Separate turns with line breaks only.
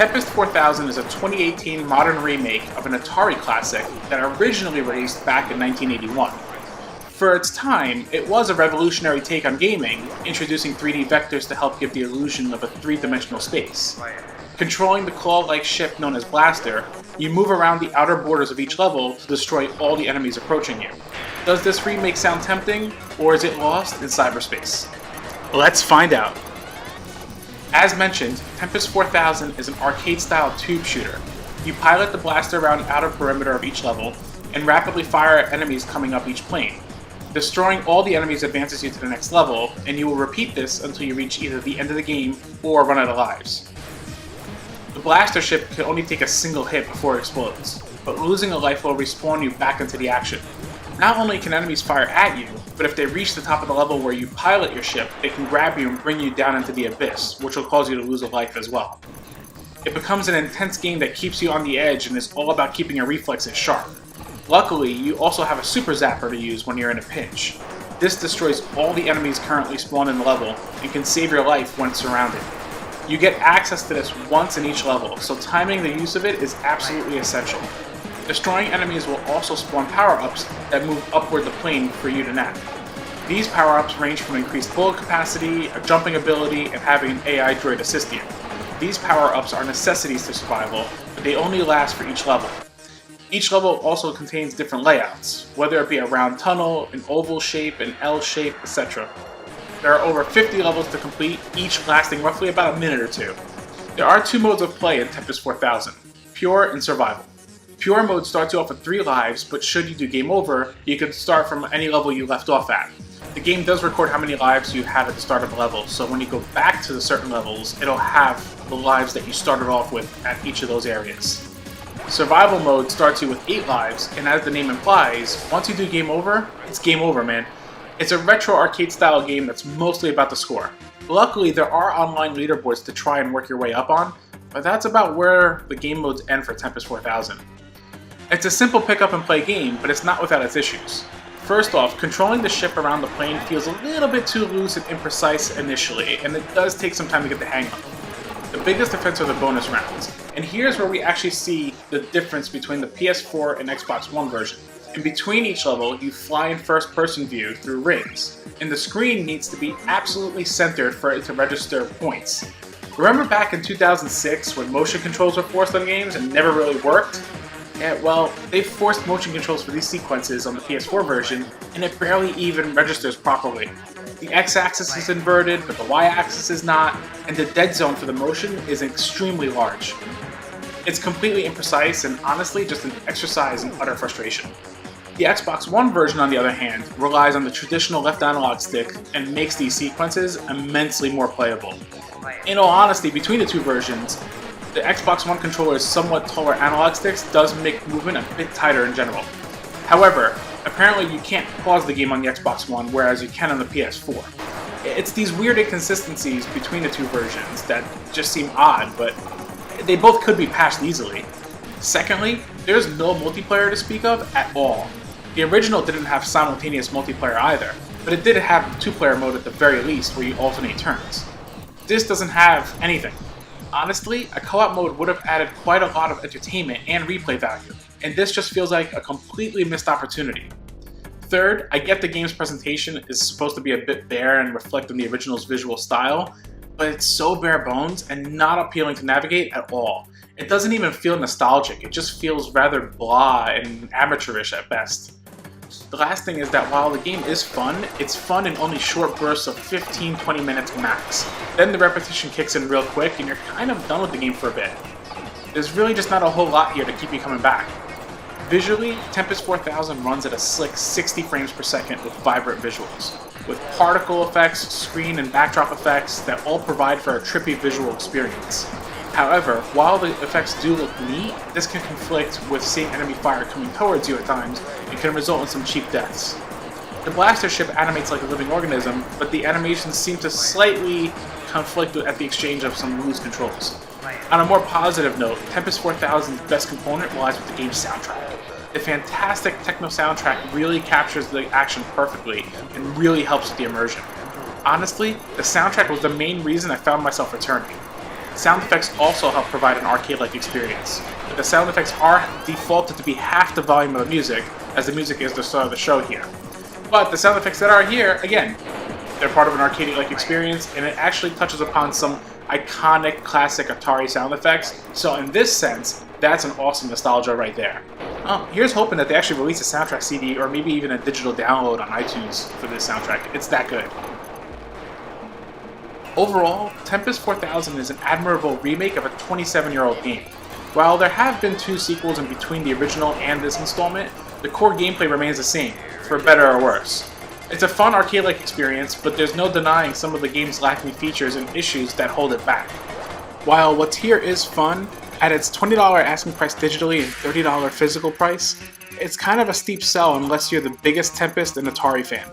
Tempest 4000 is a 2018 modern remake of an Atari classic that originally released back in 1981. For its time, it was a revolutionary take on gaming, introducing 3D vectors to help give the illusion of a three-dimensional space. Controlling the claw-like ship known as Blaster, you move around the outer borders of each level to destroy all the enemies approaching you. Does this remake sound tempting, or is it lost in cyberspace? Let's find out. As mentioned, Tempest 4000 is an arcade-style tube shooter. You pilot the blaster around the outer perimeter of each level, and rapidly fire at enemies coming up each plane. Destroying all the enemies advances you to the next level, and you will repeat this until you reach either the end of the game or run out of lives. The blaster ship can only take a single hit before it explodes, but losing a life will respawn you back into the action. Not only can enemies fire at you, but if they reach the top of the level where you pilot your ship, they can grab you and bring you down into the abyss, which will cause you to lose a life as well. It becomes an intense game that keeps you on the edge and is all about keeping your reflexes sharp. Luckily, you also have a super zapper to use when you're in a pinch. This destroys all the enemies currently spawned in the level and can save your life when surrounded. You get access to this once in each level, so timing the use of it is absolutely essential. Destroying enemies will also spawn power-ups that move upward the plane for you to nab. These power-ups range from increased bullet capacity, a jumping ability, and having an AI droid assist you. These power-ups are necessities to survival, but they only last for each level. Each level also contains different layouts, whether it be a round tunnel, an oval shape, an L shape, etc. There are over 50 levels to complete, each lasting roughly about a minute or two. There are two modes of play in Tempest 4000, Pure and Survival. Pure mode starts you off with 3 lives, but should you do game over, you can start from any level you left off at. The game does record how many lives you had at the start of the level, so when you go back to the certain levels, it'll have the lives that you started off with at each of those areas. Survival mode starts you with 8 lives, and as the name implies, once you do game over, it's game over, man. It's a retro arcade style game that's mostly about the score. Luckily, there are online leaderboards to try and work your way up on, but that's about where the game modes end for Tempest 4000. It's a simple pick up and play game, but it's not without its issues. First off, controlling the ship around the plane feels a little bit too loose and imprecise initially, and it does take some time to get the hang of. The biggest offense are the bonus rounds, and here's where we actually see the difference between the PS4 and Xbox One version. In between each level, you fly in first-person view through rings, and the screen needs to be absolutely centered for it to register points. Remember back in 2006 when motion controls were forced on games and never really worked? Yeah, well, they forced motion controls for these sequences on the PS4 version, and it barely even registers properly. The X-axis is inverted, but the Y-axis is not, and the dead zone for the motion is extremely large. It's completely imprecise and honestly just an exercise in utter frustration. The Xbox One version, on the other hand, relies on the traditional left analog stick and makes these sequences immensely more playable. In all honesty, between the two versions, the Xbox One controller's somewhat taller analog sticks does make movement a bit tighter in general. However, apparently you can't pause the game on the Xbox One, whereas you can on the PS4. It's these weird inconsistencies between the two versions that just seem odd, but they both could be patched easily. Secondly, there's no multiplayer to speak of at all. The original didn't have simultaneous multiplayer either, but it did have 2-player mode at the very least where you alternate turns. This doesn't have anything. Honestly, a co-op mode would have added quite a lot of entertainment and replay value, and this just feels like a completely missed opportunity. Third, I get the game's presentation is supposed to be a bit bare and reflect on the original's visual style, but it's so bare bones and not appealing to navigate at all. It doesn't even feel nostalgic, it just feels rather blah and amateurish at best. The last thing is that while the game is fun, it's fun in only short bursts of 15-20 minutes max. Then the repetition kicks in real quick and you're kind of done with the game for a bit. There's really just not a whole lot here to keep you coming back. Visually, Tempest 4000 runs at a slick 60 frames per second with vibrant visuals, with particle effects, screen and backdrop effects that all provide for a trippy visual experience. However, while the effects do look neat, this can conflict with seeing enemy fire coming towards you at times and can result in some cheap deaths. The blaster ship animates like a living organism, but the animations seem to slightly conflict at the exchange of some loose controls. On a more positive note, Tempest 4000's best component lies with the game's soundtrack. The fantastic techno soundtrack really captures the action perfectly and really helps with the immersion. Honestly, the soundtrack was the main reason I found myself returning. sound effects also help provide an arcade-like experience. But the sound effects are defaulted to be half the volume of the music, as the music is the star of the show here. But the sound effects that are here, again, they're part of an arcade-like experience, and it actually touches upon some iconic classic Atari sound effects. So in this sense, that's an awesome nostalgia right there. Here's hoping that they actually release a soundtrack CD or maybe even a digital download on iTunes for this soundtrack. It's that good. Overall, Tempest 4000 is an admirable remake of a 27-year-old game. While there have been 2 sequels in between the original and this installment, the core gameplay remains the same, for better or worse. It's a fun arcade-like experience, but there's no denying some of the game's lacking features and issues that hold it back. While what's here is fun, at its $20 asking price digitally and $30 physical price, it's kind of a steep sell unless you're the biggest Tempest and Atari fan.